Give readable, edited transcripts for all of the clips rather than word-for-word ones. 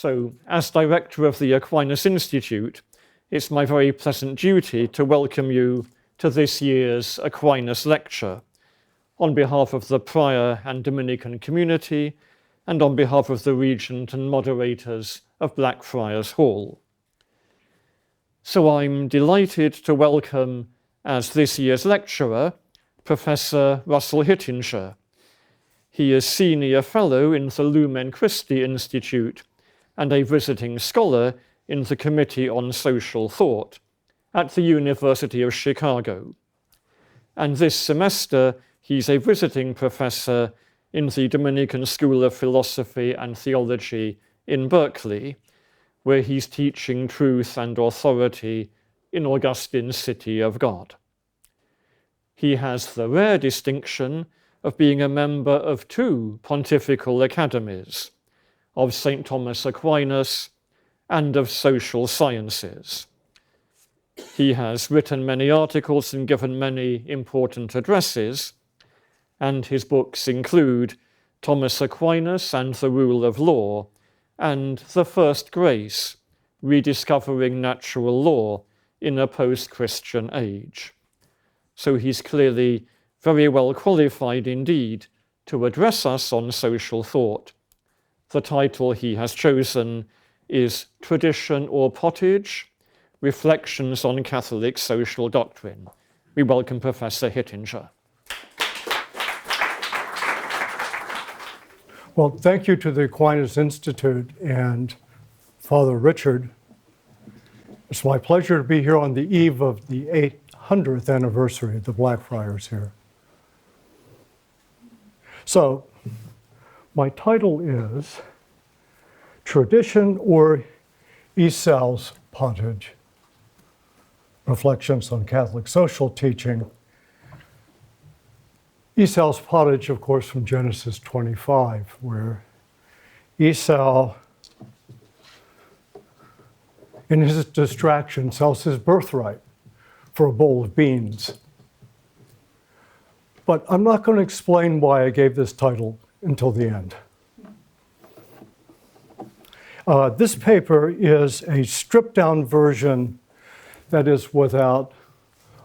So, as director of the Aquinas Institute, it's my very pleasant duty to welcome you to this year's Aquinas Lecture on behalf of the Prior and Dominican community and on behalf of the Regent and moderators of Blackfriars Hall. So I'm delighted to welcome as this year's lecturer, Professor Russell Hittinger. He is Senior Fellow in the Lumen Christi Institute and a visiting scholar in the Committee on Social Thought at the University of Chicago. And this semester, he's a visiting professor in the Dominican School of Philosophy and Theology in Berkeley, where he's teaching truth and authority in Augustine's City of God. He has the rare distinction of being a member of two pontifical academies, of St. Thomas Aquinas and of social sciences. He has written many articles and given many important addresses, and his books include Thomas Aquinas and the Rule of Law and The First Grace, Rediscovering Natural Law in a Post-Christian Age. So he's clearly very well qualified indeed to address us on social thought. The title he has chosen is Tradition or Pottage? Reflections on Catholic Social Doctrine. We welcome Professor Hittinger. Well, thank you to the Aquinas Institute and Father Richard. It's my pleasure to be here on the eve of the 800th anniversary of the Blackfriars here. So, my title is Tradition or Esau's Pottage? Reflections on Catholic Social Teaching. Esau's pottage, of course, from Genesis 25, where Esau, in his distraction, sells his birthright for a bowl of beans. But I'm not going to explain why I gave this title until the end. This paper is a stripped-down version that is without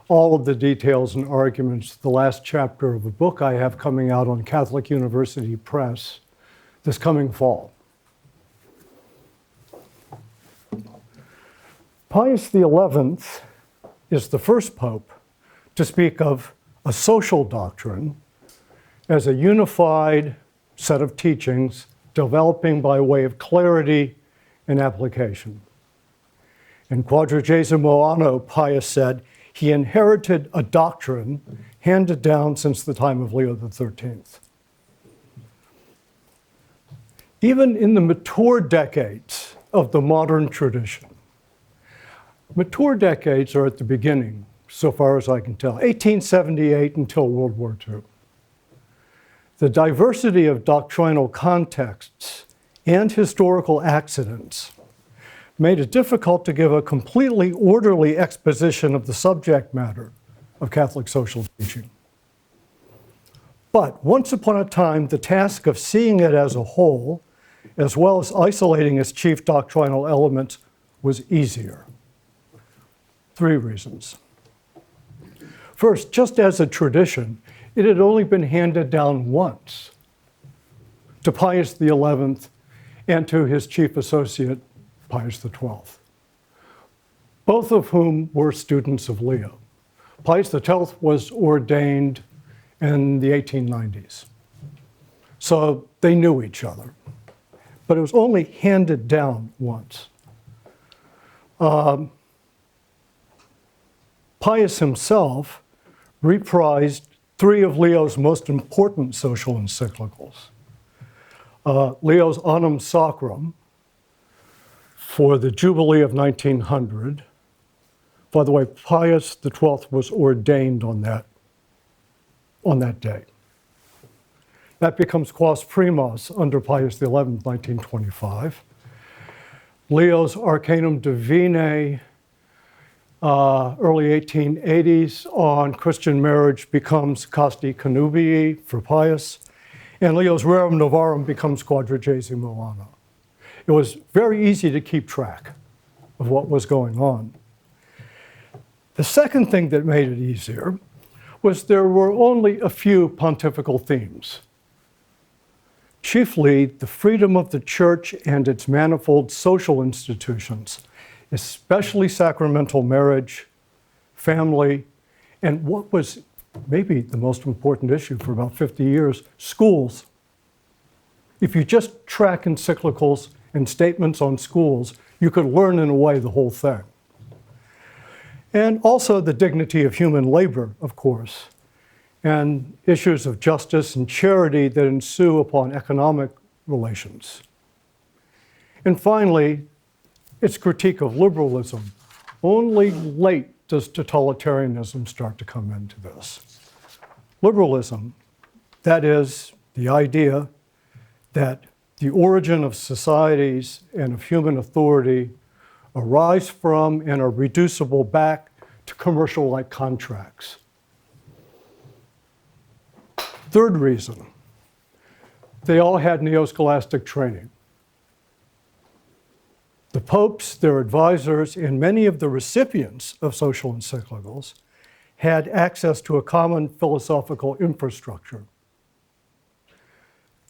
all of the details and arguments, the last chapter of a book I have coming out on Catholic University Press this coming fall. Pius XI is the first pope to speak of a social doctrine as a unified set of teachings developing by way of clarity and application. In Quadragesimo Anno, Pius said, he inherited a doctrine handed down since the time of Leo XIII. Even in the mature decades of the modern tradition, mature decades are at the beginning, so far as I can tell, 1878 until World War II. The diversity of doctrinal contexts and historical accidents made it difficult to give a completely orderly exposition of the subject matter of Catholic social teaching. But once upon a time, the task of seeing it as a whole, as well as isolating its chief doctrinal elements, was easier. Three reasons. First, just as a tradition, it had only been handed down once to Pius XI and to his chief associate, Pius XII, both of whom were students of Leo. Pius XII was ordained in the 1890s, so they knew each other, but it was only handed down once. Pius himself reprised three of Leo's most important social encyclicals. Leo's Annum Sacrum, for the Jubilee of 1900. By the way, Pius XII was ordained on that day. That becomes Quas Primas under Pius XI, 1925. Leo's Arcanum Divinae, early 1880s, on Christian marriage becomes Casti Connubii for Pius, and Leo's Rerum Novarum becomes Quadragesimo Anno. It was very easy to keep track of what was going on. The second thing that made it easier was there were only a few pontifical themes. Chiefly, the freedom of the church and its manifold social institutions, especially sacramental marriage, family, and what was maybe the most important issue for about 50 years, schools. If you just track encyclicals and statements on schools, you could learn in a way the whole thing. And also the dignity of human labor, of course, and issues of justice and charity that ensue upon economic relations. And finally, its critique of liberalism. Only late does totalitarianism start to come into this. Liberalism, that is the idea that the origin of societies and of human authority arise from and are reducible back to commercial-like contracts. Third reason, they all had neo-scholastic training. The popes, their advisors, and many of the recipients of social encyclicals had access to a common philosophical infrastructure.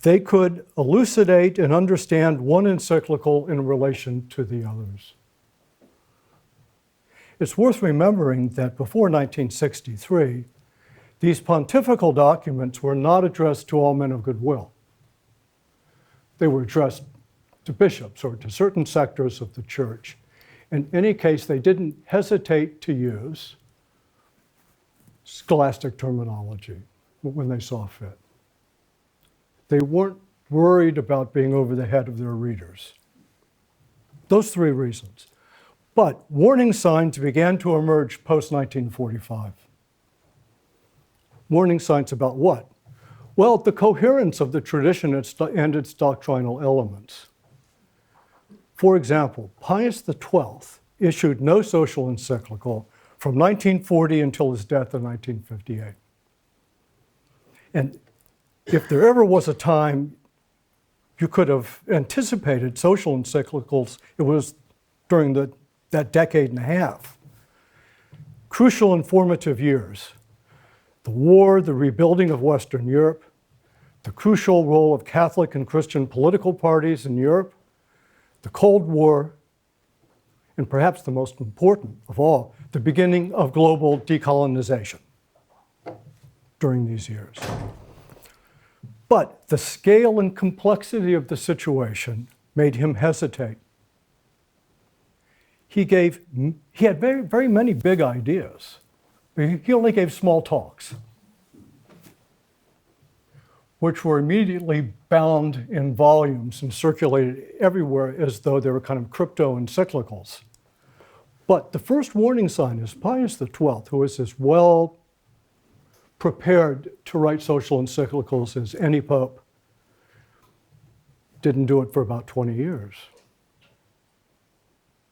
They could elucidate and understand one encyclical in relation to the others. It's worth remembering that before 1963, these pontifical documents were not addressed to all men of goodwill. They were addressed to bishops or to certain sectors of the church. In any case, they didn't hesitate to use scholastic terminology when they saw fit. They weren't worried about being over the head of their readers. Those three reasons. But warning signs began to emerge post-1945. Warning signs about what? Well, the coherence of the tradition and its doctrinal elements. For example, Pius XII issued no social encyclical from 1940 until his death in 1958. And if there ever was a time you could have anticipated social encyclicals, it was during that decade and a half. Crucial and formative years. The war, the rebuilding of Western Europe, the crucial role of Catholic and Christian political parties in Europe, the Cold War, and perhaps the most important of all, the beginning of global decolonization during these years. But the scale and complexity of the situation made him hesitate. He had very, very many big ideas, but he only gave small talks, which were immediately bound in volumes and circulated everywhere as though they were kind of crypto encyclicals. But the first warning sign is Pius XII, who was as well prepared to write social encyclicals as any pope, didn't do it for about 20 years.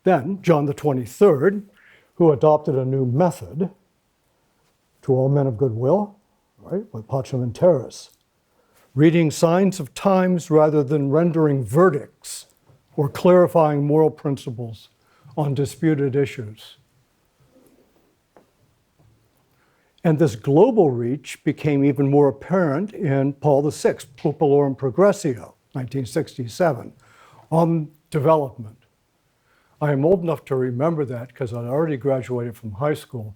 Then John the 23rd, who adopted a new method to all men of goodwill, right, with pacem in terris, reading signs of times rather than rendering verdicts or clarifying moral principles on disputed issues. And this global reach became even more apparent in Paul VI, Populorum Progressio, 1967, on development. I am old enough to remember that because I'd already graduated from high school,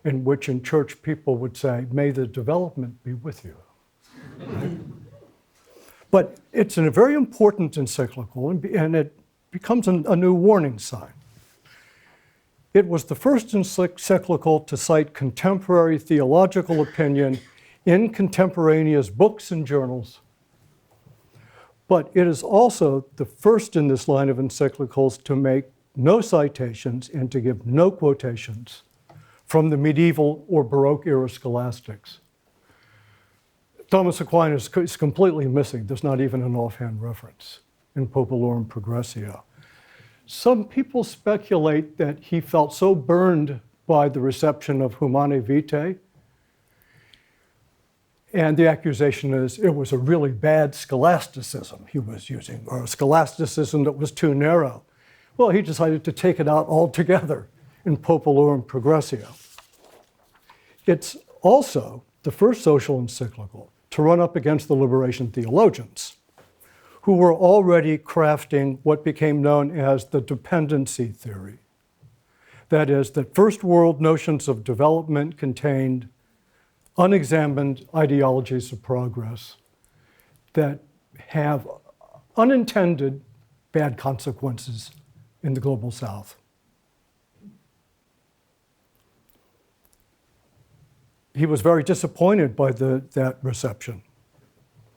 in which in church people would say, "May the development be with you." Right? But it's a very important encyclical, and it becomes a new warning sign. It was the first encyclical to cite contemporary theological opinion in contemporaneous books and journals. But it is also the first in this line of encyclicals to make no citations and to give no quotations from the medieval or Baroque era scholastics. Thomas Aquinas is completely missing. There's not even an offhand reference in Populorum Progressio. Some people speculate that he felt so burned by the reception of Humanae Vitae And the accusation is it was a really bad scholasticism he was using, or a scholasticism that was too narrow. Well, he decided to take it out altogether in Populorum Progressio. It's also the first social encyclical to run up against the liberation theologians, who were already crafting what became known as the Dependency Theory. That is, that first world notions of development contained unexamined ideologies of progress that have unintended bad consequences in the global south. He was very disappointed by that reception,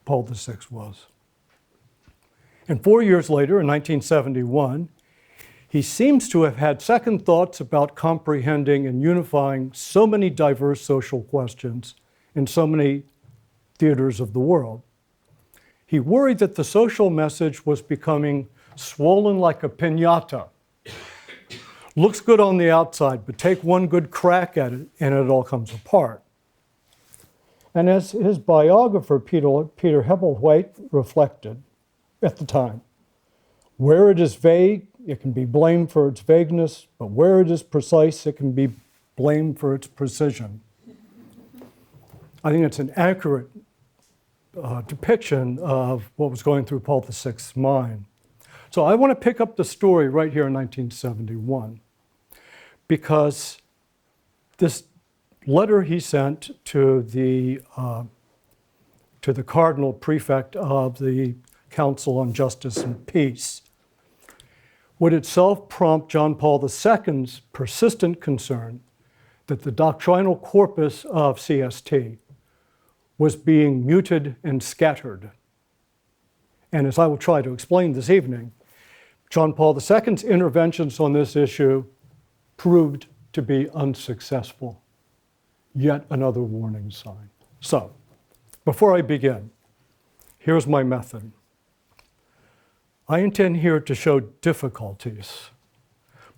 Paul VI was. And 4 years later, in 1971, he seems to have had second thoughts about comprehending and unifying so many diverse social questions in so many theaters of the world. He worried that the social message was becoming swollen like a piñata. Looks good on the outside, but take one good crack at it and it all comes apart. And as his biographer, Peter Hebblethwaite, reflected at the time, where it is vague, it can be blamed for its vagueness, but where it is precise, it can be blamed for its precision. I think it's an accurate depiction of what was going through Paul VI's mind. So I want to pick up the story right here in 1971, because this letter he sent to the cardinal prefect of the Council on Justice and Peace would itself prompt John Paul II's persistent concern that the doctrinal corpus of CST was being muted and scattered. And as I will try to explain this evening, John Paul II's interventions on this issue proved to be unsuccessful. Yet another warning sign. So, before I begin, here's my method. I intend here to show difficulties,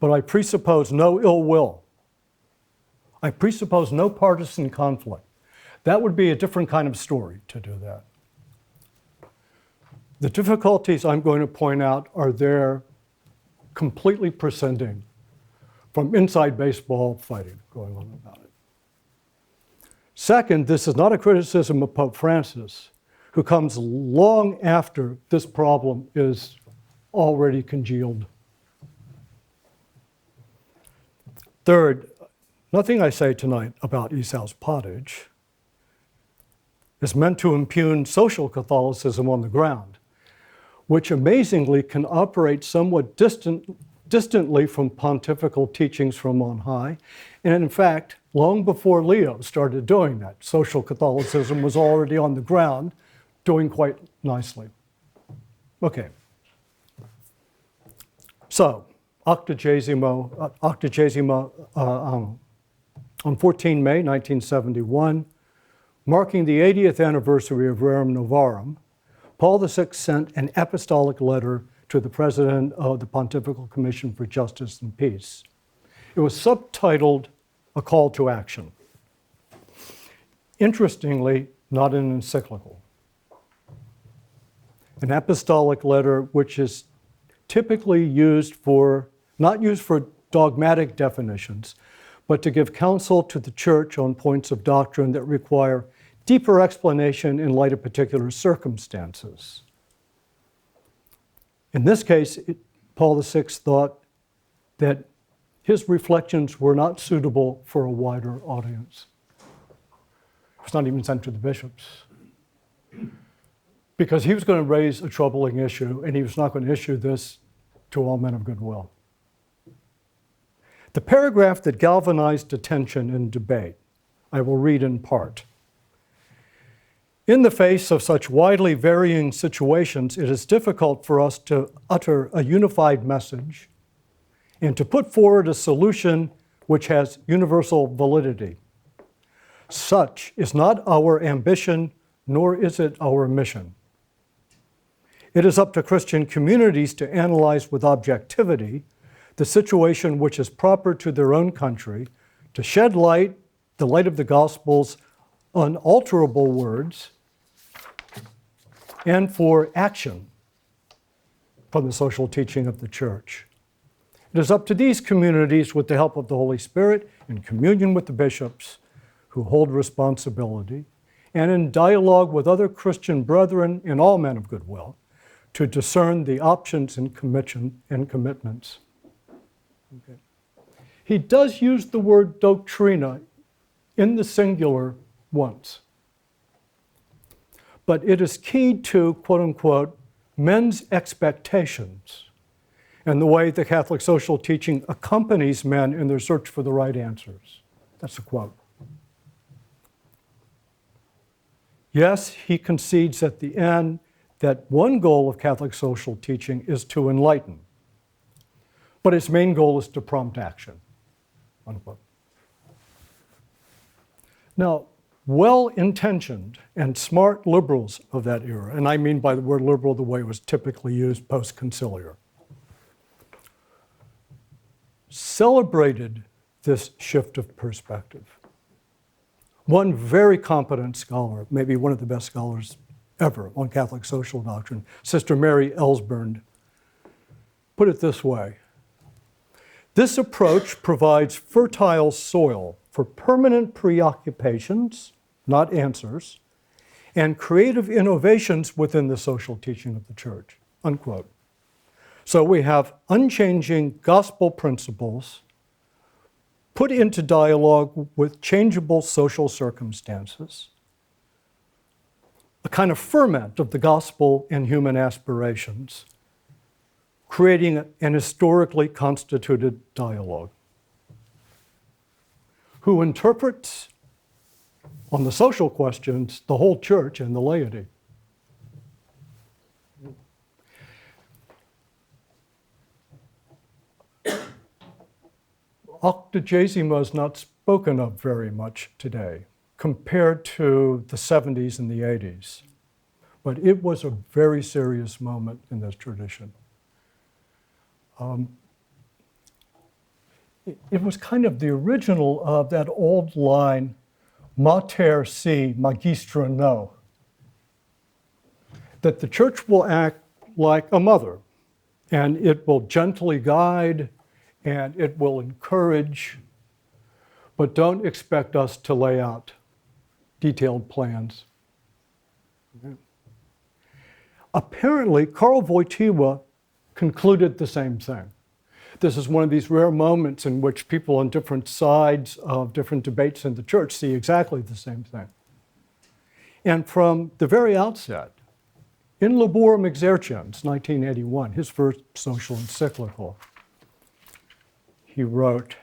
but I presuppose no ill will. I presuppose no partisan conflict. That would be a different kind of story to do that. The difficulties I'm going to point out are there completely prescinding from inside baseball fighting going on about it. Second, this is not a criticism of Pope Francis, who comes long after this problem is already congealed. Third, nothing I say tonight about Esau's Pottage is meant to impugn social Catholicism on the ground, which amazingly can operate somewhat distantly from pontifical teachings from on high. And in fact, long before Leo started doing that, social Catholicism was already on the ground, doing quite nicely. Okay. So, Octogesimo on 14 May 1971, marking the 80th anniversary of Rerum Novarum, Paul VI sent an apostolic letter to the president of the Pontifical Commission for Justice and Peace. It was subtitled A Call to Action. Interestingly, not an encyclical. An apostolic letter which is typically not used for dogmatic definitions, but to give counsel to the church on points of doctrine that require deeper explanation in light of particular circumstances. In this case, Paul VI thought that his reflections were not suitable for a wider audience. It was not even sent to the bishops, because he was going to raise a troubling issue, and he was not going to issue this to all men of goodwill. The paragraph that galvanized attention and debate, I will read in part. In the face of such widely varying situations, it is difficult for us to utter a unified message and to put forward a solution which has universal validity. Such is not our ambition, nor is it our mission. It is up to Christian communities to analyze with objectivity the situation which is proper to their own country, to shed light, the light of the Gospels, unalterable words and for action from the social teaching of the Church. It is up to these communities, with the help of the Holy Spirit, in communion with the bishops who hold responsibility, and in dialogue with other Christian brethren and all men of goodwill, to discern the options and commitments. Okay. He does use the word doctrina in the singular once, but it is keyed to, quote unquote, men's expectations and the way the Catholic social teaching accompanies men in their search for the right answers. That's a quote. Yes, he concedes at the end that one goal of Catholic social teaching is to enlighten, but its main goal is to prompt action, unquote. Now, well-intentioned and smart liberals of that era, and I mean by the word liberal the way it was typically used post-conciliar, celebrated this shift of perspective. One very competent scholar, maybe one of the best scholars ever on Catholic social doctrine, Sister Mary Ellsburn, put it this way: this approach provides fertile soil for permanent preoccupations, not answers, and creative innovations within the social teaching of the Church, unquote. So we have unchanging gospel principles put into dialogue with changeable social circumstances, a kind of ferment of the gospel and human aspirations, creating an historically constituted dialogue. Who interprets, on the social questions, the whole church and the laity. Octogesima is not spoken of very much today compared to the 70s and the 80s, but it was a very serious moment in this tradition. It was kind of the original of that old line, mater si, magistra no, that the church will act like a mother, and it will gently guide, and it will encourage, but don't expect us to lay out detailed plans. Okay. Apparently, Karl Wojtyła concluded the same thing. This is one of these rare moments in which people on different sides of different debates in the church see exactly the same thing. And from the very outset, in Laborem Exerciens, 1981, his first social encyclical, he wrote,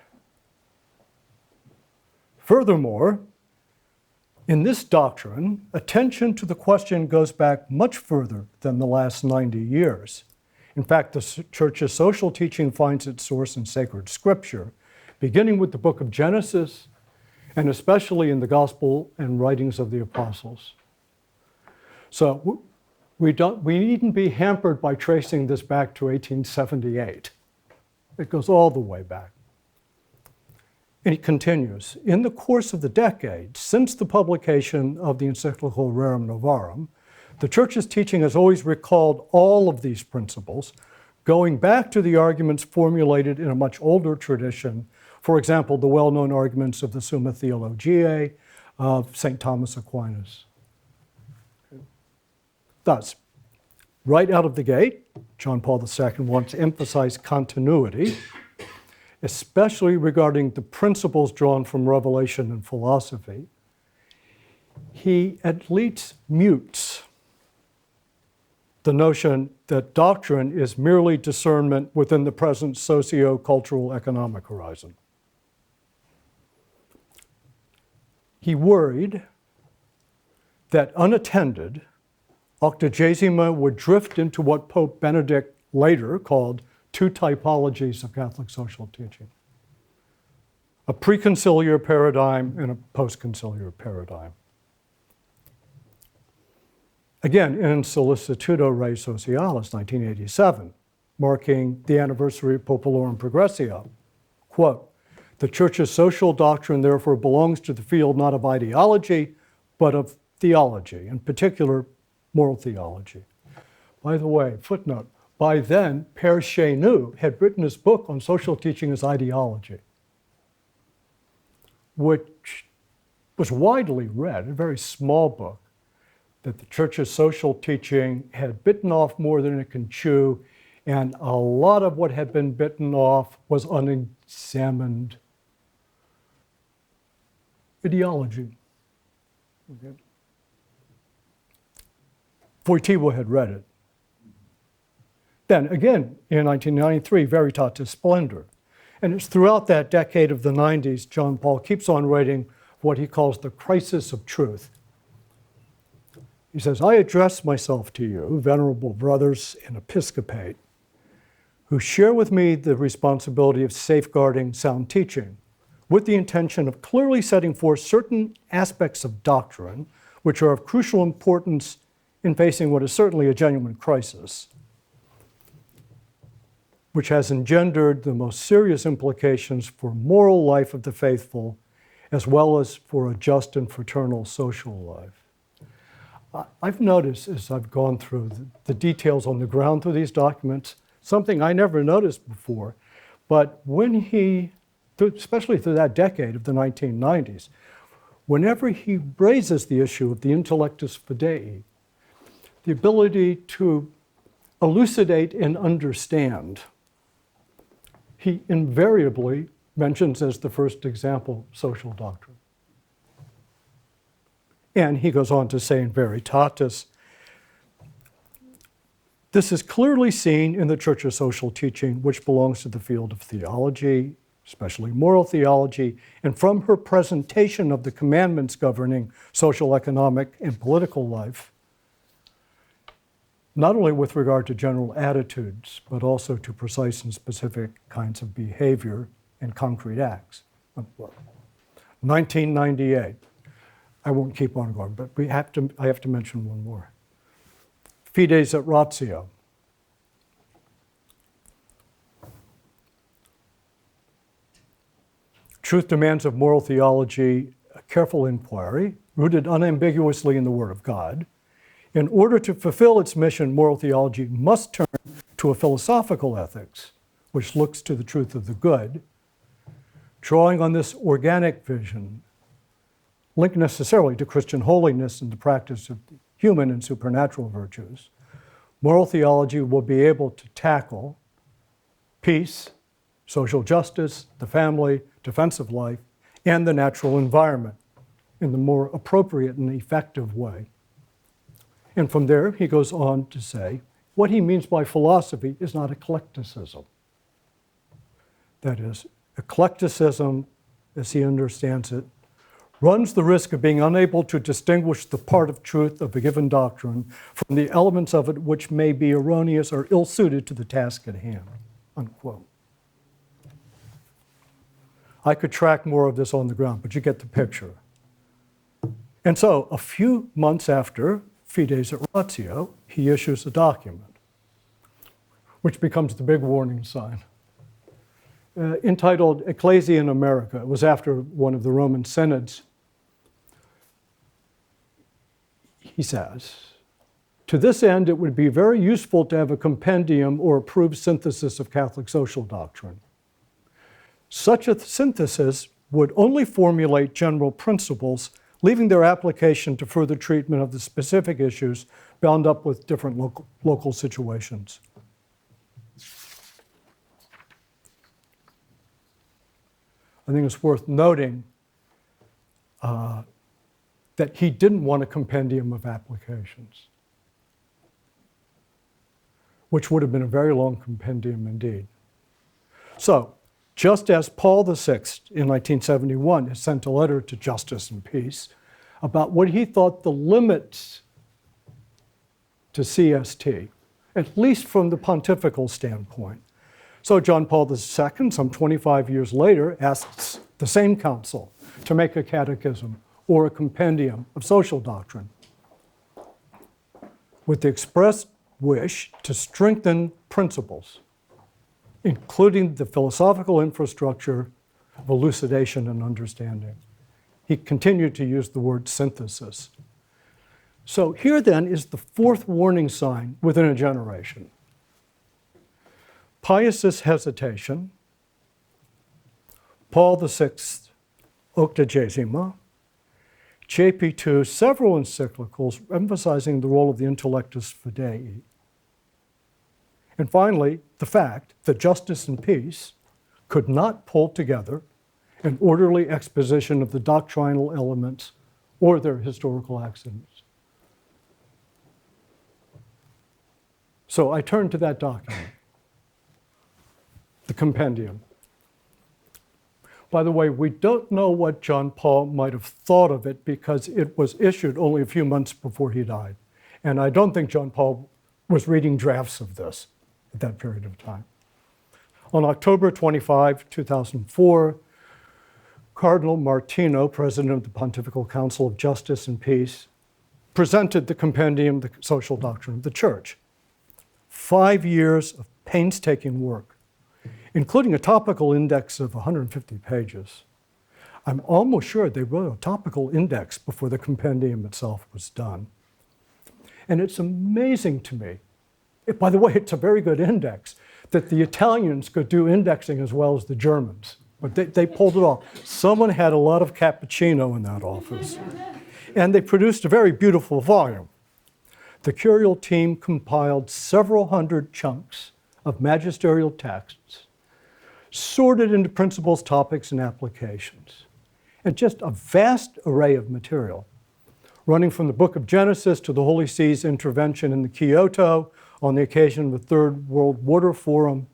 furthermore, in this doctrine, attention to the question goes back much further than the last 90 years. In fact, the Church's social teaching finds its source in sacred scripture, beginning with the book of Genesis, and especially in the gospel and writings of the apostles. So we needn't be hampered by tracing this back to 1878. It goes all the way back. And he continues, in the course of the decades, since the publication of the encyclical Rerum Novarum, the Church's teaching has always recalled all of these principles, going back to the arguments formulated in a much older tradition, for example, the well-known arguments of the Summa Theologiae of St. Thomas Aquinas. Thus, right out of the gate, John Paul II wants to emphasize continuity, especially regarding the principles drawn from revelation and philosophy. He at least mutes the notion that doctrine is merely discernment within the present socio-cultural economic horizon. He worried that unattended, Octogesima would drift into what Pope Benedict later called two typologies of Catholic social teaching: a preconciliar paradigm and a postconciliar paradigm. Again, in Solicitudo Rei Socialis, 1987, marking the anniversary of Populorum Progressio, quote, the Church's social doctrine therefore belongs to the field not of ideology, but of theology, in particular moral theology. By the way, footnote, by then, Père Chenu had written his book on social teaching as ideology, which was widely read, a very small book, that the Church's social teaching had bitten off more than it can chew, and a lot of what had been bitten off was unexamined ideology. Okay. Wojtyła had read it. Then again, in 1993, Veritatis Splendor. And it's throughout that decade of the 90s, John Paul keeps on writing what he calls the crisis of truth. He says, I address myself to you, venerable brothers in episcopate, who share with me the responsibility of safeguarding sound teaching, with the intention of clearly setting forth certain aspects of doctrine which are of crucial importance in facing what is certainly a genuine crisis, which has engendered the most serious implications for moral life of the faithful, as well as for a just and fraternal social life. I've noticed as I've gone through the details on the ground through these documents, something I never noticed before, but when he, especially through that decade of the 1990s, whenever he raises the issue of the intellectus fidei, the ability to elucidate and understand, he invariably mentions as the first example social doctrine. And he goes on to say in Veritatis, this is clearly seen in the Church's social teaching, which belongs to the field of theology, especially moral theology, and from her presentation of the commandments governing social, economic, and political life, not only with regard to general attitudes, but also to precise and specific kinds of behavior and concrete acts. 1998. I won't keep on going, but I have to mention one more. Fides et Ratio. Truth demands of moral theology a careful inquiry, rooted unambiguously in the Word of God. In order to fulfill its mission, moral theology must turn to a philosophical ethics, which looks to the truth of the good, drawing on this organic vision, linked necessarily to Christian holiness and the practice of human and supernatural virtues. Moral theology will be able to tackle peace, social justice, the family, defense of life, and the natural environment in the more appropriate and effective way. And from there, he goes on to say, what he means by philosophy is not eclecticism. That is, eclecticism, as he understands it, runs the risk of being unable to distinguish the part of truth of a given doctrine from the elements of it which may be erroneous or ill-suited to the task at hand, unquote. I could track more of this on the ground, but you get the picture. And so, a few months after Fides et Ratio, he issues a document, which becomes the big warning sign, entitled Ecclesia in America. It was after one of the Roman synods. He says, to this end, it would be very useful to have a compendium or approved synthesis of Catholic social doctrine. Such a synthesis would only formulate general principles, leaving their application to further treatment of the specific issues bound up with different local situations. I think it's worth noting that he didn't want a compendium of applications, which would have been a very long compendium indeed. So, just as Paul VI in 1971 has sent a letter to Justice and Peace about what he thought the limits to CST, at least from the pontifical standpoint. So John Paul II, some 25 years later, asks the same council to make a catechism or a compendium of social doctrine with the express wish to strengthen principles, including the philosophical infrastructure of elucidation and understanding. he continued to use the word synthesis. So here then is the fourth warning sign within a generation. Pius's hesitation, Paul VI, Octogesima, JP2, several encyclicals emphasizing the role of the intellectus fidei. And finally, the fact that justice and peace could not pull together an orderly exposition of the doctrinal elements or their historical accidents. So I turn to that document, the Compendium. By the way, we don't know what John Paul might have thought of it because it was issued only a few months before he died. And I don't think John Paul was reading drafts of this at that period of time. On October 25, 2004, Cardinal Martino, president of the Pontifical Council of Justice and Peace, presented the Compendium, the Social Doctrine of the Church. 5 years of painstaking work, including a topical index of 150 pages. I'm almost sure they wrote a topical index before the Compendium itself was done. And it's amazing to me, by the way, it's a very good index, that the Italians could do indexing as well as the Germans. But they pulled it off. Someone had a lot of cappuccino in that office. And they produced a very beautiful volume. The curial team compiled several hundred chunks of magisterial texts, sorted into principles, topics, and applications, and just a vast array of material, running from the Book of Genesis to the Holy See's intervention in the Kyoto on the occasion of the Third World Water Forum.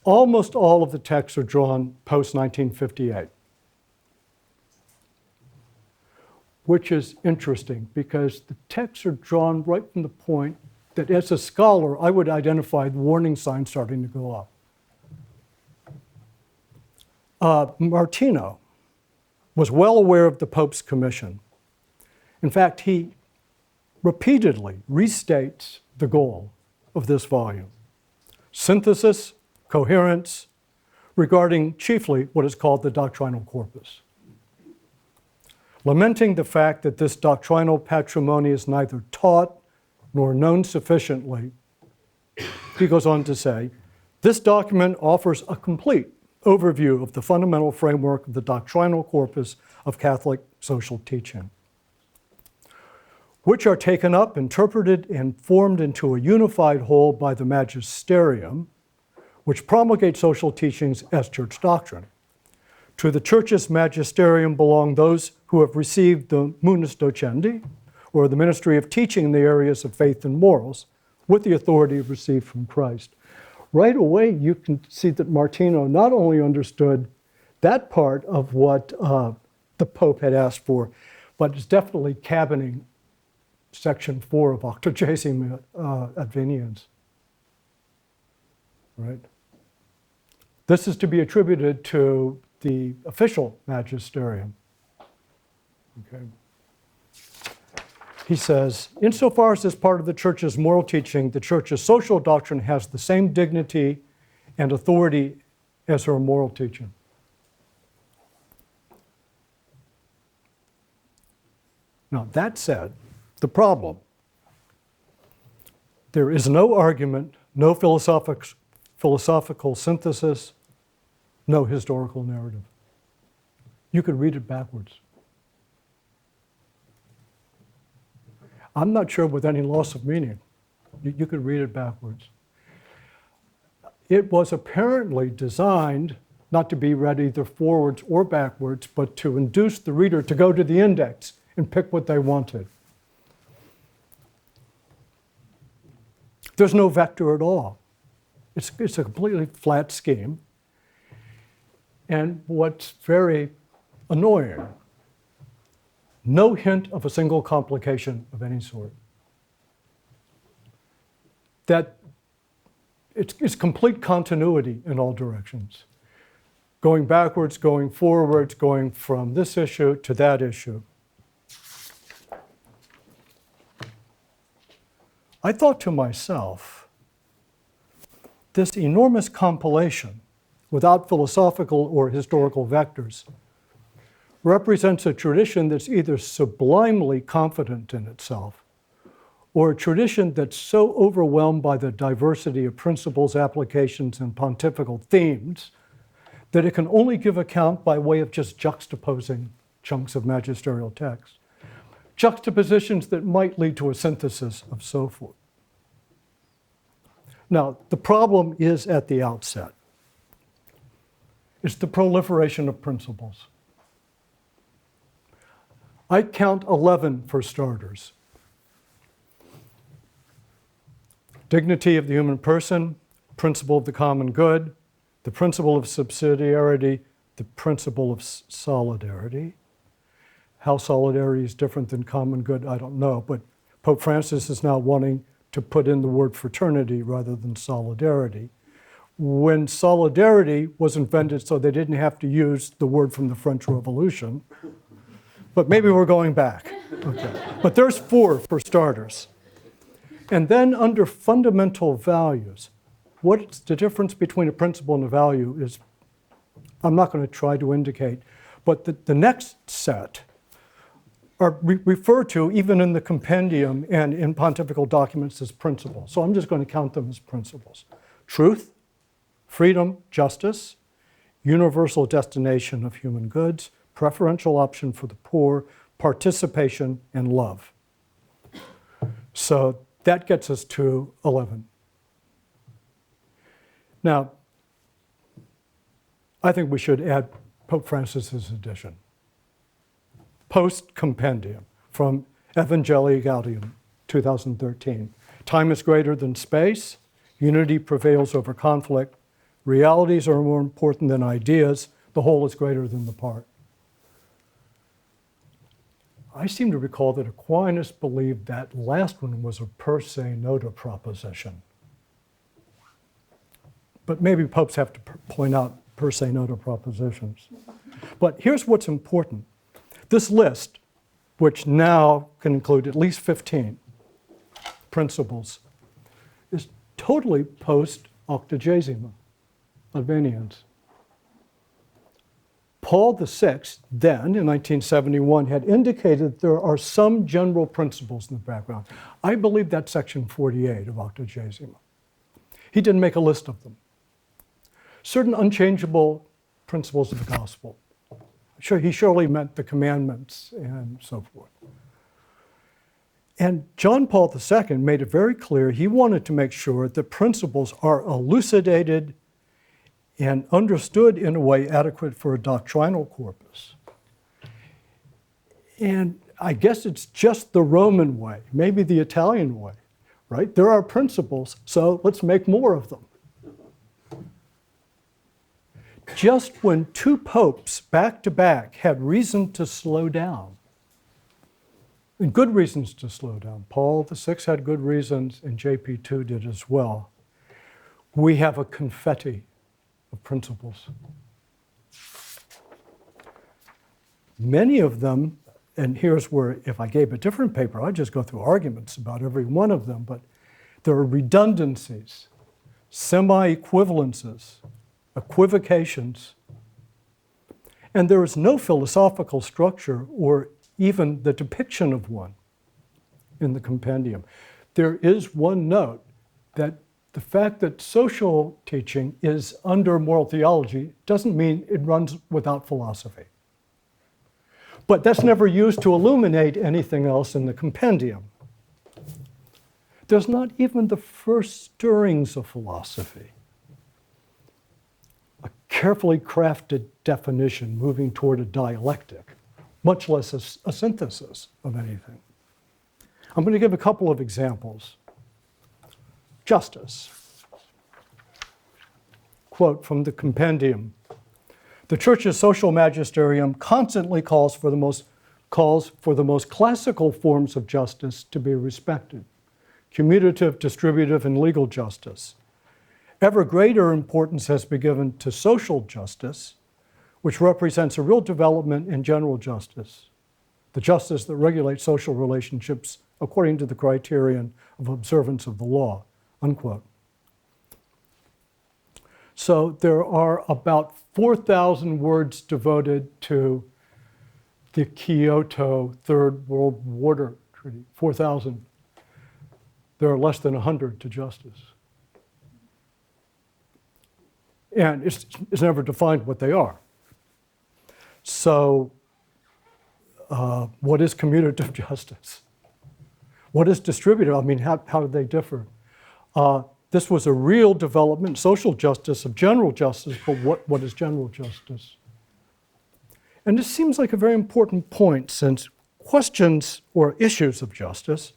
Almost all of the texts are drawn post-1958, which is interesting because the texts are drawn right from the point that as a scholar, I would identify the warning signs starting to go up. Martino was well aware of the Pope's commission. In fact, he repeatedly restates the goal of this volume: synthesis, coherence, regarding chiefly what is called the doctrinal corpus. Lamenting the fact that this doctrinal patrimony is neither taught nor known sufficiently, he goes on to say, this document offers a complete overview of the fundamental framework of the doctrinal corpus of Catholic social teaching, which are taken up, interpreted, and formed into a unified whole by the magisterium, which promulgates social teachings as church doctrine. To the church's magisterium belong those who have received the munus docendi, or the ministry of teaching in the areas of faith and morals, with the authority received from Christ. Right away, you can see that Martino not only understood that part of what the Pope had asked for, but is definitely cabining section 4 of Octogesima Adveniens. Right? This is to be attributed to the official magisterium. Okay. He says, insofar as this part of the church's moral teaching, the church's social doctrine has the same dignity and authority as her moral teaching. Now, that said, the problem, there is no argument, no philosophical synthesis, no historical narrative. You could read it backwards. I'm not sure with any loss of meaning. You could read it backwards. It was apparently designed not to be read either forwards or backwards, but to induce the reader to go to the index and pick what they wanted. There's no vector at all. It's a completely flat scheme. And what's very annoying, no hint of a single complication of any sort. That it's complete continuity in all directions. Going backwards, going forwards, going from this issue to that issue. I thought to myself, this enormous compilation without philosophical or historical vectors represents a tradition that's either sublimely confident in itself or a tradition that's so overwhelmed by the diversity of principles, applications, and pontifical themes that it can only give account by way of just juxtaposing chunks of magisterial text. Juxtapositions that might lead to a synthesis of so forth. Now, the problem is at the outset. It's the proliferation of principles. I count 11 for starters. Dignity of the human person, principle of the common good, the principle of subsidiarity, the principle of solidarity. How solidarity is different than common good, I don't know, but Pope Francis is now wanting to put in the word fraternity rather than solidarity. When solidarity was invented so they didn't have to use the word from the French Revolution, but maybe we're going back. Okay. But there's 4 for starters. And then under fundamental values, what's the difference between a principle and a value is, I'm not going to try to indicate, but the next set are referred to even in the Compendium and in pontifical documents as principles. So I'm just going to count them as principles. Truth, freedom, justice, universal destination of human goods, preferential option for the poor, participation, and love. So that gets us to 11. Now, I think we should add Pope Francis's edition. Post-Compendium from Evangelii Gaudium, 2013. Time is greater than space. Unity prevails over conflict. Realities are more important than ideas. The whole is greater than the part. I seem to recall that Aquinas believed that last one was a per se nota proposition. But maybe popes have to point out per se nota propositions. But here's what's important. This list, which now can include at least 15 principles, is totally post-Octogesima, Albanians. Paul VI, then, in 1971, had indicated there are some general principles in the background. I believe that's section 48 of Octogesima. He didn't make a list of them. Certain unchangeable principles of the gospel. He surely meant the commandments and so forth. And John Paul II made it very clear he wanted to make sure that principles are elucidated and understood in a way adequate for a doctrinal corpus. And I guess it's just the Roman way, maybe the Italian way, right? There are principles, so let's make more of them. Just when 2 popes back to back had reason to slow down, and good reasons to slow down. Paul VI had good reasons, and JP2 did as well. We have a confetti of principles. Many of them, and here's where if I gave a different paper, I'd just go through arguments about every one of them, but there are redundancies, semi-equivalences, equivocations, and there is no philosophical structure or even the depiction of one in the compendium. There is one note that the fact that social teaching is under moral theology doesn't mean it runs without philosophy. But that's never used to illuminate anything else in the compendium. There's not even the first stirrings of philosophy. A carefully crafted definition moving toward a dialectic, much less a synthesis of anything. I'm going to give a couple of examples. Justice. Quote from the Compendium. The Church's social magisterium constantly calls for the most classical forms of justice to be respected. Commutative, distributive, and legal justice. Ever greater importance has been given to social justice, which represents a real development in general justice, the justice that regulates social relationships according to the criterion of observance of the law, unquote. So there are about 4,000 words devoted to the Kyoto Third World Water Treaty, 4,000. There are less than 100 to justice. And it's never defined what they are. So what is commutative justice? What is distributive? I mean, how do they differ? This was a real development, social justice of general justice, but what is general justice? And this seems like a very important point, since questions or issues of justice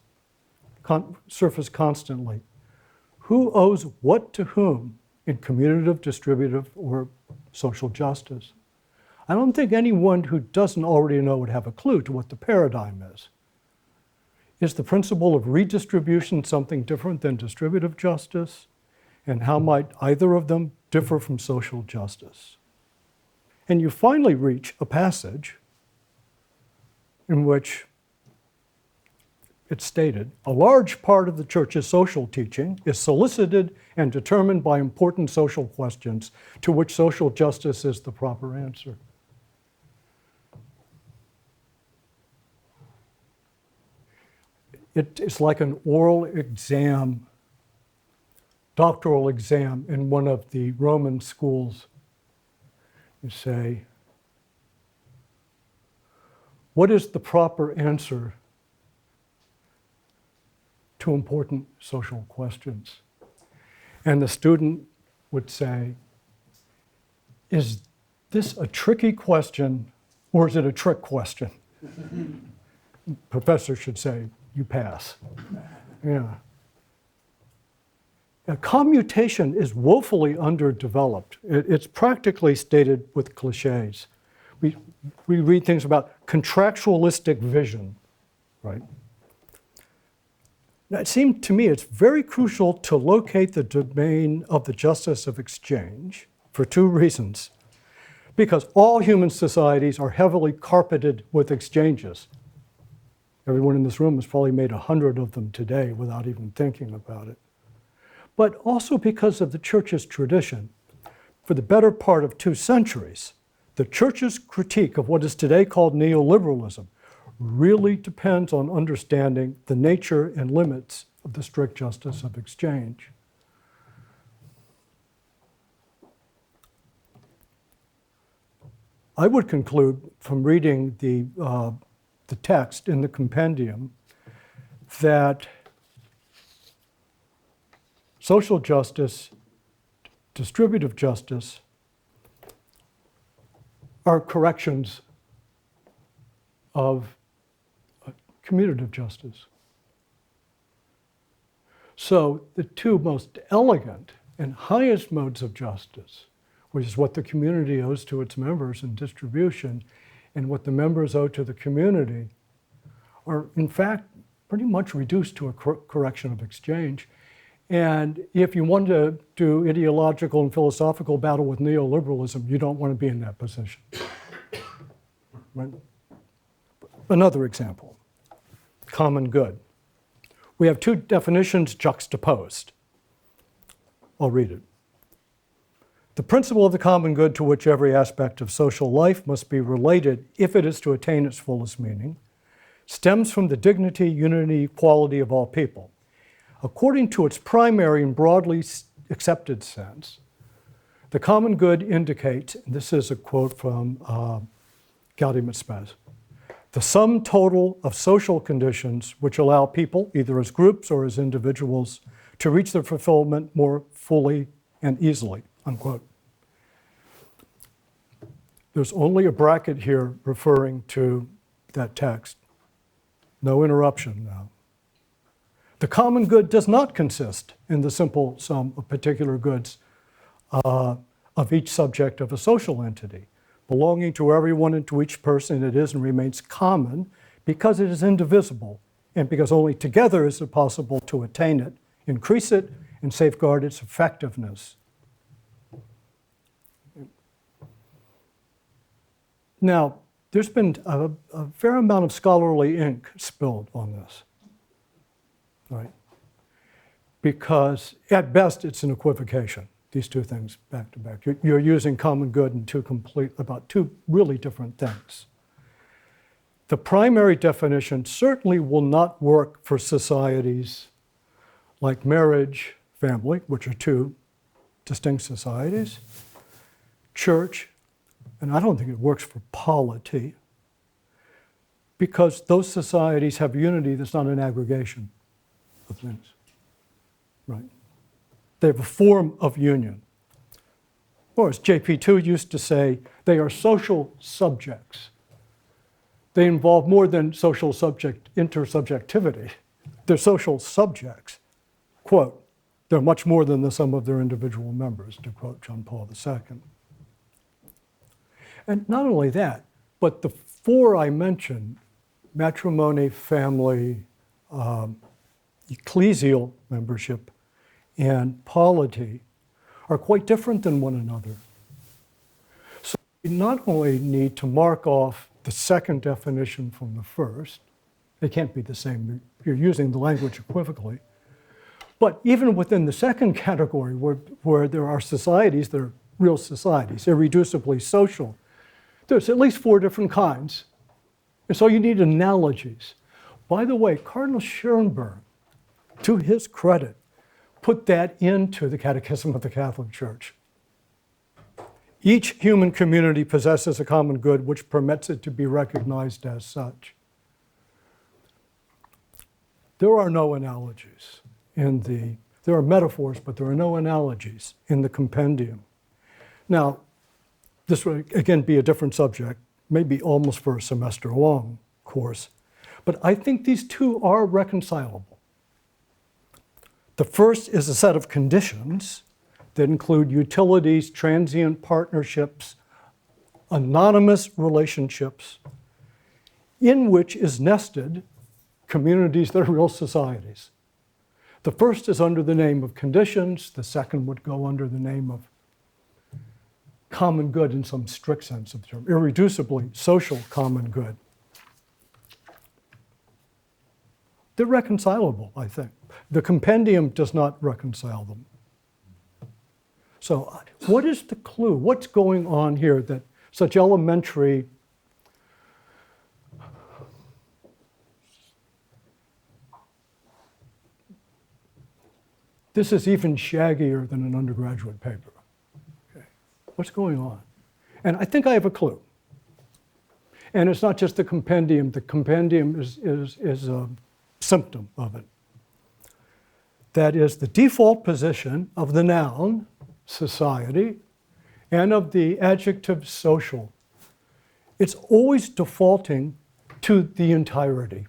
surface constantly. Who owes what to whom in commutative, distributive, or social justice? I don't think anyone who doesn't already know would have a clue to what the paradigm is. Is the principle of redistribution something different than distributive justice? And how might either of them differ from social justice? And you finally reach a passage in which it's stated, a large part of the church's social teaching is solicited and determined by important social questions to which social justice is the proper answer. It's like an oral exam, doctoral exam in one of the Roman schools. You say, what is the proper answer to important social questions? And the student would say, is this a tricky question or is it a trick question? Professor should say, you pass. Yeah. Now, commutation is woefully underdeveloped. It's practically stated with cliches. We read things about contractualistic vision, right? Now, it seemed to me it's very crucial to locate the domain of the justice of exchange for two reasons. Because all human societies are heavily carpeted with exchanges. Everyone in this room has probably made 100 of them today without even thinking about it. But also because of the church's tradition. For the better part of 2 centuries, the church's critique of what is today called neoliberalism really depends on understanding the nature and limits of the strict justice of exchange. I would conclude from reading the text in the Compendium that social justice, distributive justice are corrections of commutative justice. So the two most elegant and highest modes of justice, which is what the community owes to its members in distribution, and what the members owe to the community, are in fact pretty much reduced to a correction of exchange. And if you want to do ideological and philosophical battle with neoliberalism, you don't want to be in that position. Right? Another example, common good. We have 2 definitions juxtaposed. I'll read it. The principle of the common good to which every aspect of social life must be related if it is to attain its fullest meaning stems from the dignity, unity, equality of all people. According to its primary and broadly accepted sense, the common good indicates, and this is a quote from Gaudium et Spes, the sum total of social conditions which allow people, either as groups or as individuals, to reach their fulfillment more fully and easily, unquote. There's only a bracket here referring to that text. No interruption now. The common good does not consist in the simple sum of particular goods of each subject of a social entity. Belonging to everyone and to each person, it is and remains common because it is indivisible and because only together is it possible to attain it, increase it, and safeguard its effectiveness. Now, there's been a fair amount of scholarly ink spilled on this, right? Because at best, it's an equivocation, these 2 things back to back. You're using common good in about 2 really different things. The primary definition certainly will not work for societies like marriage, family, which are two distinct societies, church, and I don't think it works for polity, because those societies have unity that's not an aggregation of things, right? They have a form of union. Or as JP2 used to say, they are social subjects. They involve more than social intersubjectivity. They're social subjects. Quote, they're much more than the sum of their individual members, to quote John Paul II. And not only that, but the four I mentioned, matrimony, family, ecclesial membership, and polity, are quite different than one another. So we not only need to mark off the second definition from the first, they can't be the same, you're using the language equivocally, but even within the second category, where there are societies that are real societies, irreducibly social, there's at least four different kinds. And so you need analogies. By the way, Cardinal Schoenberg, to his credit, put that into the Catechism of the Catholic Church. Each human community possesses a common good which permits it to be recognized as such. There are no analogies there are metaphors, but there are no analogies in the Compendium. Now, this would again be a different subject, maybe almost for a semester-long course, but I think these two are reconcilable. The first is a set of conditions that include utilities, transient partnerships, anonymous relationships, in which is nested communities that are real societies. The first is under the name of conditions. The second would go under the name of common good in some strict sense of the term, irreducibly social common good. They're reconcilable, I think. The Compendium does not reconcile them. So what is the clue? What's going on here that such elementary this is even shaggier than an undergraduate paper. Okay. What's going on? And I think I have a clue. And it's not just the Compendium. The Compendium is a symptom of it. That is the default position of the noun, society, and of the adjective social. It's always defaulting to the entirety.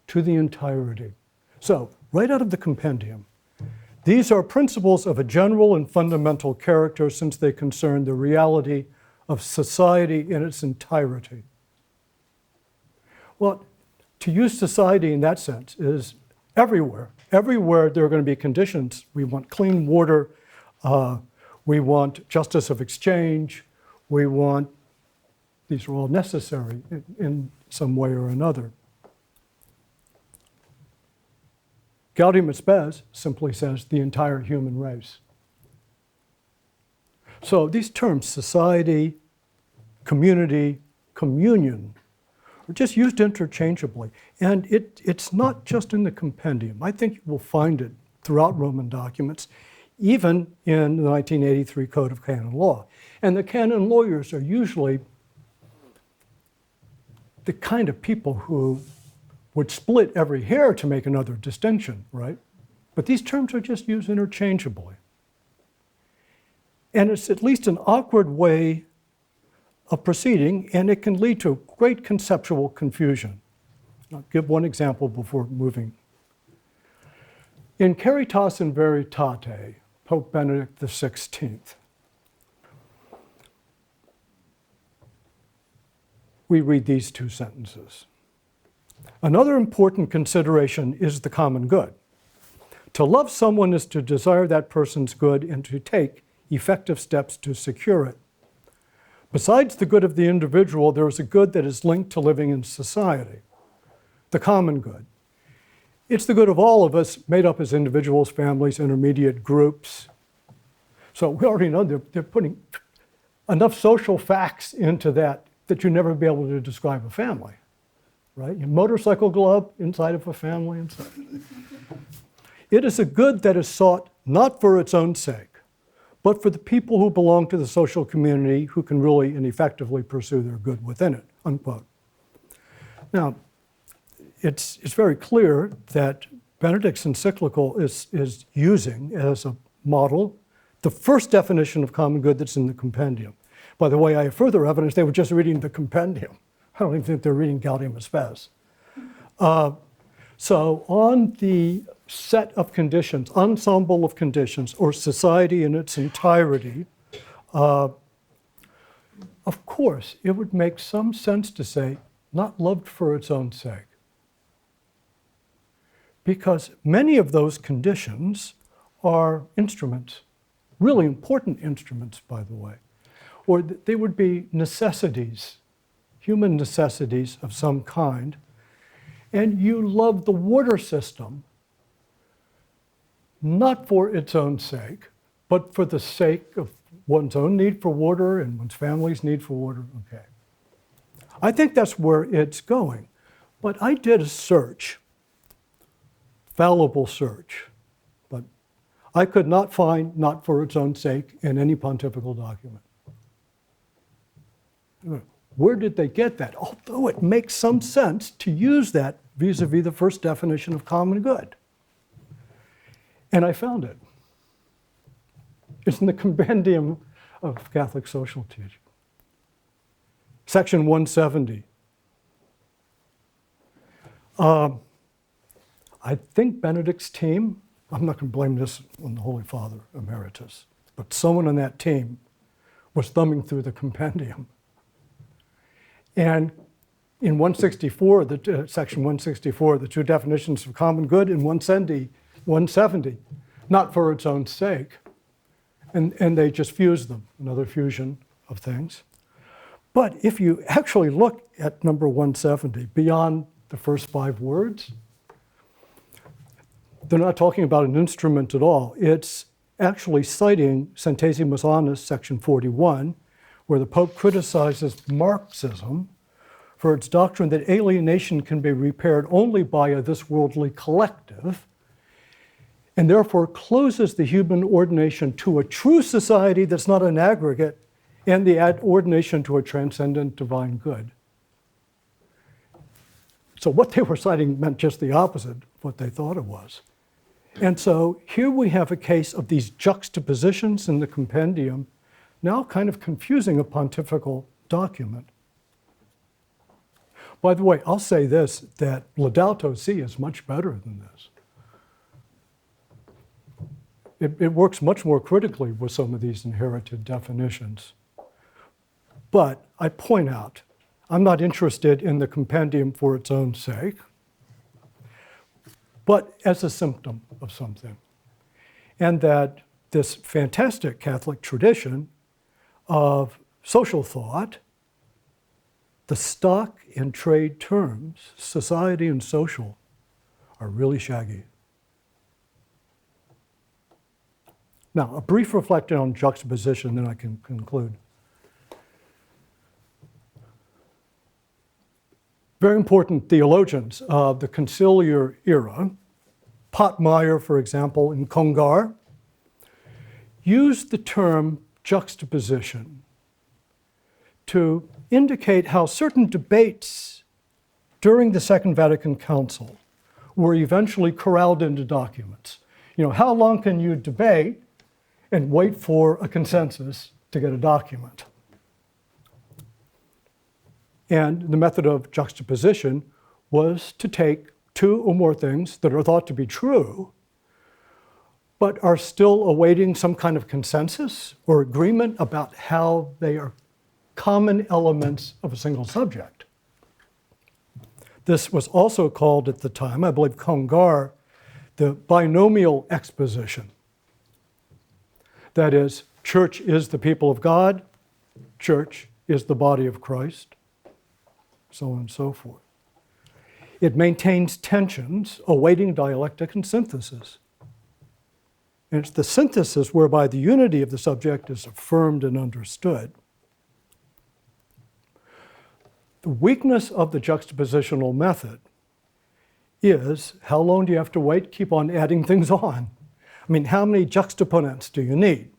To the entirety. So, right out of the Compendium, these are principles of a general and fundamental character since they concern the reality of society in its entirety. Well, to use society in that sense is everywhere. Everywhere there are going to be conditions. We want clean water, we want justice of exchange, these are all necessary in some way or another. Gaudium et Spes simply says the entire human race. So these terms, society, community, communion, are just used interchangeably. And it's not just in the Compendium. I think you will find it throughout Roman documents, even in the 1983 Code of Canon Law. And the canon lawyers are usually the kind of people who would split every hair to make another distinction, right? But these terms are just used interchangeably. And it's at least an awkward way of proceeding, and it can lead to great conceptual confusion. I'll give one example before moving. In Caritas in Veritate, Pope Benedict XVI, we read these two sentences. Another important consideration is the common good. To love someone is to desire that person's good and to take effective steps to secure it. Besides the good of the individual, there is a good that is linked to living in society, the common good. It's the good of all of us, made up as individuals, families, intermediate groups. So we already know they're putting enough social facts into that that you'd never be able to describe a family, right? Your motorcycle glove inside of a family and so. It is a good that is sought not for its own sake, but for the people who belong to the social community who can really and effectively pursue their good within it, unquote. Now, it's very clear that Benedict's encyclical is using as a model the first definition of common good that's in the Compendium. By the way, I have further evidence they were just reading the Compendium. I don't even think they're reading Gaudium et Spes. So on the set of conditions, ensemble of conditions, or society in its entirety, of course, it would make some sense to say, not loved for its own sake. Because many of those conditions are instruments, really important instruments, by the way, or they would be necessities, human necessities of some kind, and you love the water system not for its own sake, but for the sake of one's own need for water and one's family's need for water. Okay. I think that's where it's going. But I did a search, fallible search, but I could not find not for its own sake in any pontifical document. Where did they get that? Although it makes some sense to use that vis-a-vis the first definition of common good. And I found it. It's in the Compendium of Catholic Social Teaching. Section 170. I think Benedict's team, I'm not going to blame this on the Holy Father Emeritus, but someone on that team was thumbing through the Compendium. And in 164, section 164, the two definitions of common good, in 170, not for its own sake. And they just fused them, another fusion of things. But if you actually look at number 170, beyond the first 5 words, they're not talking about an instrument at all. It's actually citing Centesimus Annus, section 41, where the Pope criticizes Marxism for its doctrine that alienation can be repaired only by a this-worldly collective, and therefore closes the human ordination to a true society that's not an aggregate, and the ordination to a transcendent divine good. So what they were citing meant just the opposite of what they thought it was. And so here we have a case of these juxtapositions in the Compendium, now kind of confusing a pontifical document. By the way, I'll say this, that Laudato Si is much better than this. It works much more critically with some of these inherited definitions. But I point out, I'm not interested in the Compendium for its own sake, but as a symptom of something. And that this fantastic Catholic tradition of social thought, the stock and trade terms, society and social, are really shaggy. Now, a brief reflection on juxtaposition, then I can conclude. Very important theologians of the conciliar era, Pottmeyer, for example, and Congar, used the term juxtaposition to indicate how certain debates during the Second Vatican Council were eventually corralled into documents. You know, how long can you debate and wait for a consensus to get a document? And the method of juxtaposition was to take two or more things that are thought to be true, but are still awaiting some kind of consensus or agreement about how they are common elements of a single subject. This was also called at the time, I believe Congar, the binomial exposition. That is, church is the people of God, church is the body of Christ, so on and so forth. It maintains tensions awaiting dialectic and synthesis. And it's the synthesis whereby the unity of the subject is affirmed and understood. The weakness of the juxtapositional method is how long do you have to wait? Keep on adding things on. I mean, how many juxtaponents do you need?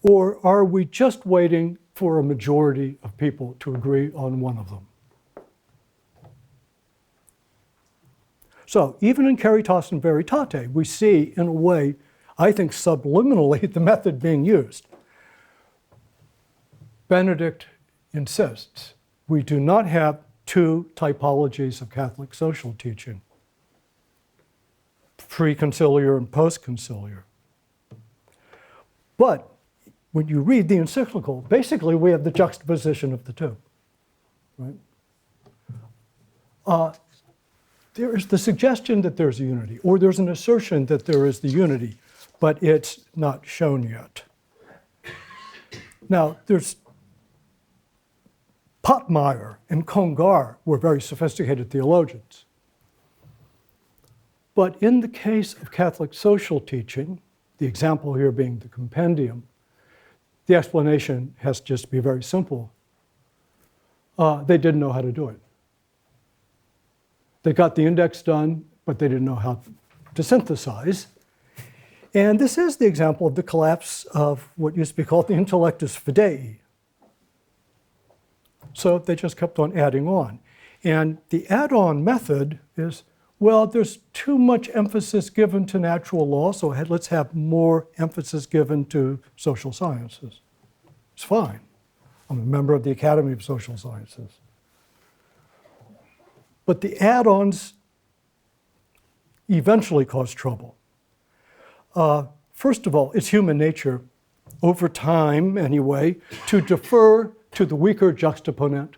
Or are we just waiting for a majority of people to agree on one of them? So even in Caritas and Veritate, we see, in a way, I think subliminally, the method being used. Benedict insists we do not have two typologies of Catholic social teaching, pre-conciliar and post-conciliar. But when you read the encyclical, basically we have the juxtaposition of the two, right? There is the suggestion that there's a unity, or there's an assertion that there is the unity, but it's not shown yet. Now, there's Pottmeyer and Congar were very sophisticated theologians. But in the case of Catholic social teaching, the example here being the Compendium, the explanation has to just be very simple. They didn't know how to do it. They got the index done, but they didn't know how to synthesize. And this is the example of the collapse of what used to be called the intellectus fidei. So they just kept on adding on. And the add-on method is, well, there's too much emphasis given to natural law, so let's have more emphasis given to social sciences. It's fine. I'm a member of the Academy of Social Sciences. But the add-ons eventually cause trouble. First of all, it's human nature, over time anyway, to defer to the weaker juxtaponent.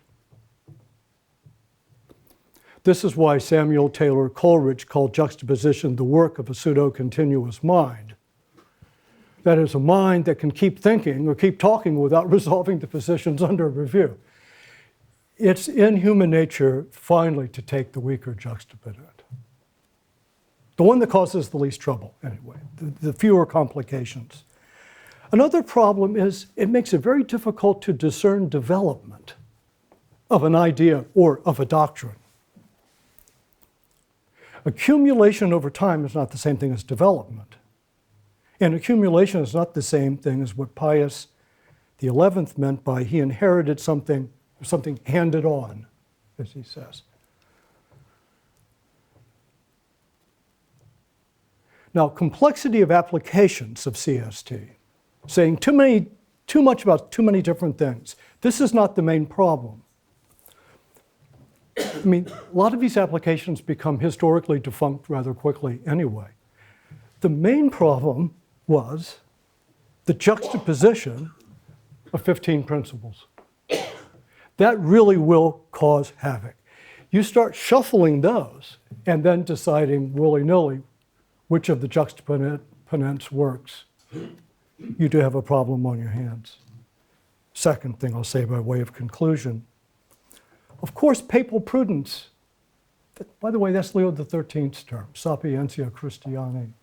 This is why Samuel Taylor Coleridge called juxtaposition the work of a pseudo-continuous mind. That is, a mind that can keep thinking or keep talking without resolving the positions under review. It's in human nature, finally, to take the weaker juxtaponent. The one that causes the least trouble, anyway, the fewer complications. Another problem is it makes it very difficult to discern development of an idea or of a doctrine. Accumulation over time is not the same thing as development. And accumulation is not the same thing as what Pius XI meant by he inherited something handed on, as he says. Now, complexity of applications of CST, saying too much about too many different things. This is not the main problem. I mean, a lot of these applications become historically defunct rather quickly anyway. The main problem was the juxtaposition of 15 principles. That really will cause havoc. You start shuffling those and then deciding willy-nilly which of the juxtaponents works. You do have a problem on your hands. Second thing I'll say by way of conclusion. Of course, papal prudence, by the way, that's Leo XIII's term, sapientia Christiani.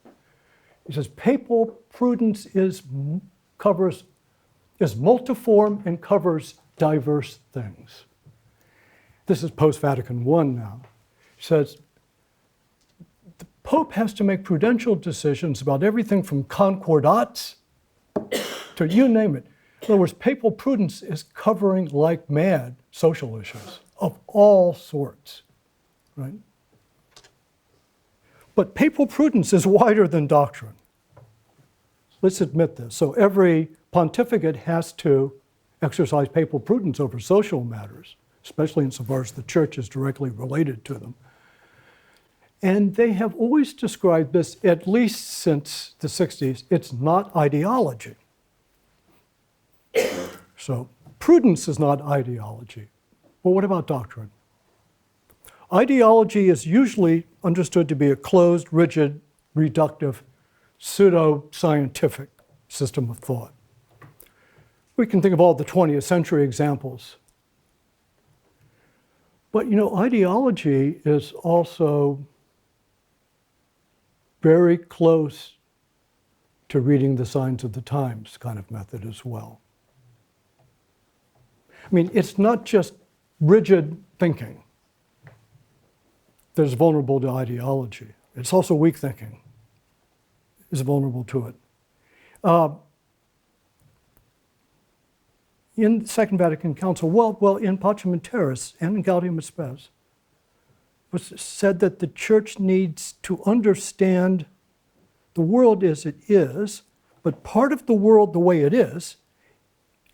He says papal prudence is multiform and covers diverse things. This is post-Vatican I now. He says the Pope has to make prudential decisions about everything from concordats to you name it. In other words, papal prudence is covering like mad social issues of all sorts, right? But papal prudence is wider than doctrine. Let's admit this. So every pontificate has to exercise papal prudence over social matters, especially insofar as the church is directly related to them. And they have always described this, at least since the 60s, it's not ideology. So prudence is not ideology. Well, what about doctrine? Ideology is usually understood to be a closed, rigid, reductive, pseudo-scientific system of thought. We can think of all the 20th century examples. But, you know, ideology is also very close to reading the signs of the times kind of method as well. I mean, it's not just rigid thinking that is vulnerable to ideology. It's also weak thinking is vulnerable to it. In the Second Vatican Council, well, in Pacem in Terris and in Gaudium et Spes, was said that the church needs to understand the world as it is, but part of the world the way it is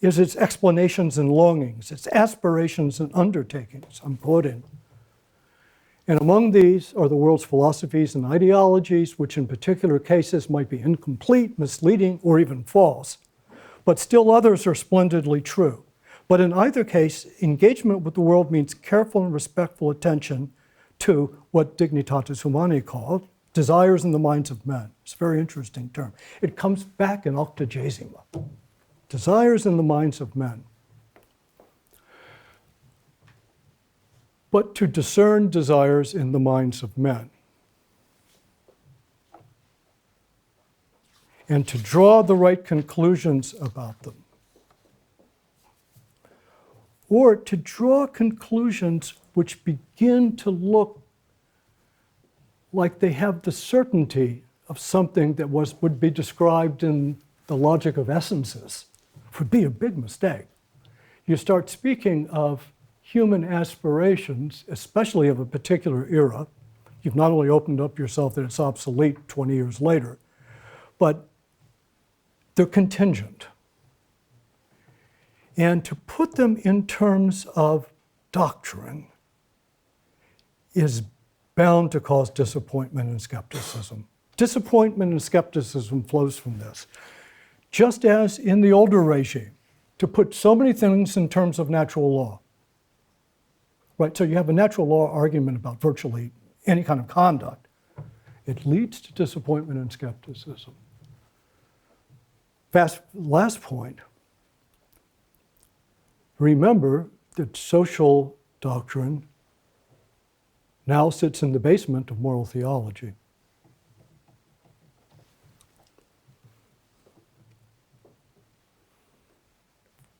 its explanations and longings, its aspirations and undertakings, I'm quoting. And among these are the world's philosophies and ideologies, which in particular cases might be incomplete, misleading, or even false. But still others are splendidly true. But in either case, engagement with the world means careful and respectful attention to what Dignitatis Humanae called desires in the minds of men. It's a very interesting term. It comes back in Octogesima. Desires in the minds of men. But to discern desires in the minds of men and to draw the right conclusions about them, or to draw conclusions which begin to look like they have the certainty of something that would be described in the logic of essences, would be a big mistake. You start speaking of human aspirations, especially of a particular era. You've not only opened up yourself that it's obsolete 20 years later, but they're contingent. And to put them in terms of doctrine is bound to cause disappointment and skepticism. Disappointment and skepticism flows from this. Just as in the older regime, to put so many things in terms of natural law. Right, so you have a natural law argument about virtually any kind of conduct. It leads to disappointment and skepticism. Last point. Remember that social doctrine now sits in the basement of moral theology.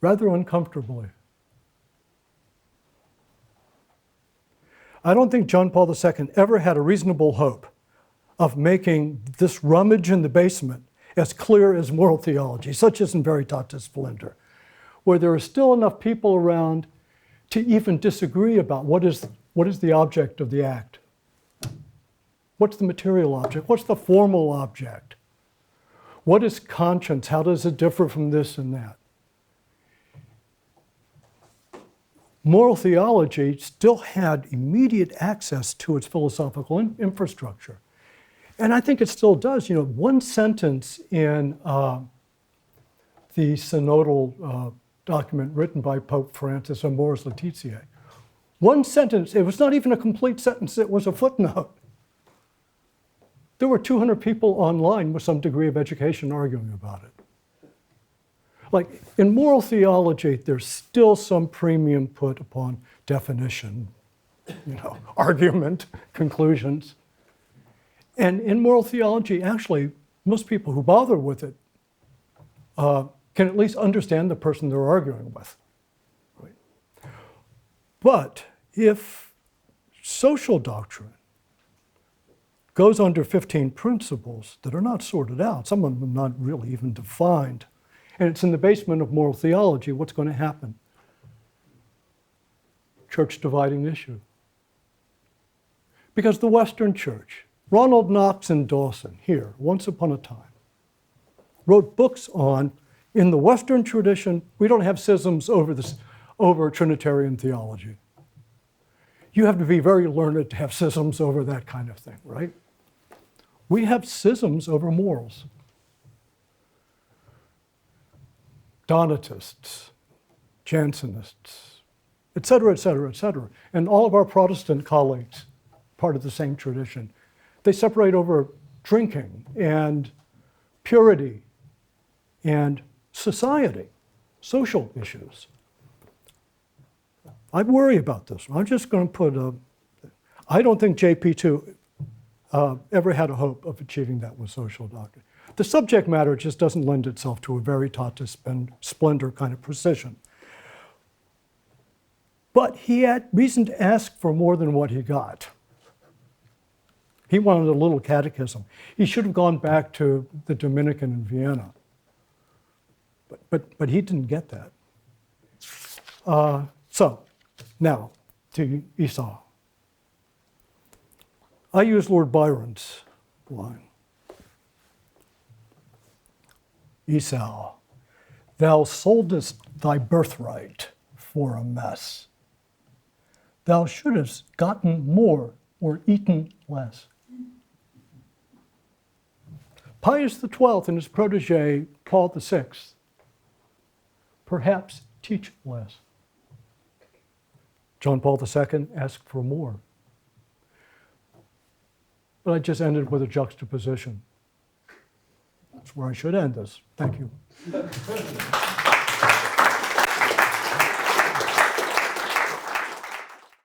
Rather uncomfortably. I don't think John Paul II ever had a reasonable hope of making this rummage in the basement as clear as moral theology, such as in Veritatis Splendor, where there are still enough people around to even disagree about what is the object of the act. What's the material object? What's the formal object? What is conscience? How does it differ from this and that? Moral theology still had immediate access to its philosophical infrastructure. And I think it still does. You know, one sentence in the synodal document written by Pope Francis on Mores Laetitiae, one sentence, it was not even a complete sentence, it was a footnote. There were 200 people online with some degree of education arguing about it. Like in moral theology, there's still some premium put upon definition, argument, conclusions. And in moral theology, actually, most people who bother with it can at least understand the person they're arguing with. Right? But if social doctrine goes under 15 principles that are not sorted out, some of them not really even defined, and it's in the basement of moral theology, what's going to happen? Church dividing issue. Because the Western Church, Ronald Knox and Dawson, here, once upon a time, wrote books on, in the Western tradition, we don't have schisms over Trinitarian theology. You have to be very learned to have schisms over that kind of thing, right? We have schisms over morals. Donatists, Jansenists, et cetera, et cetera, et cetera. And all of our Protestant colleagues, part of the same tradition, they separate over drinking and purity and society, social issues. I worry about this. I'm just going to put I don't think JP2 ever had a hope of achieving that with social doctrine. The subject matter just doesn't lend itself to a Veritatis Splendor kind of precision. But he had reason to ask for more than what he got. He wanted a little catechism. He should have gone back to the Dominican in Vienna. But he didn't get that. So, now to Esau. I use Lord Byron's line. Esau, thou soldest thy birthright for a mess. Thou shouldst gotten more or eaten less. Pius XII and his protege, Paul VI, perhaps teach less. John Paul II asked for more. But I just ended with a juxtaposition. That's where I should end this. Thank you.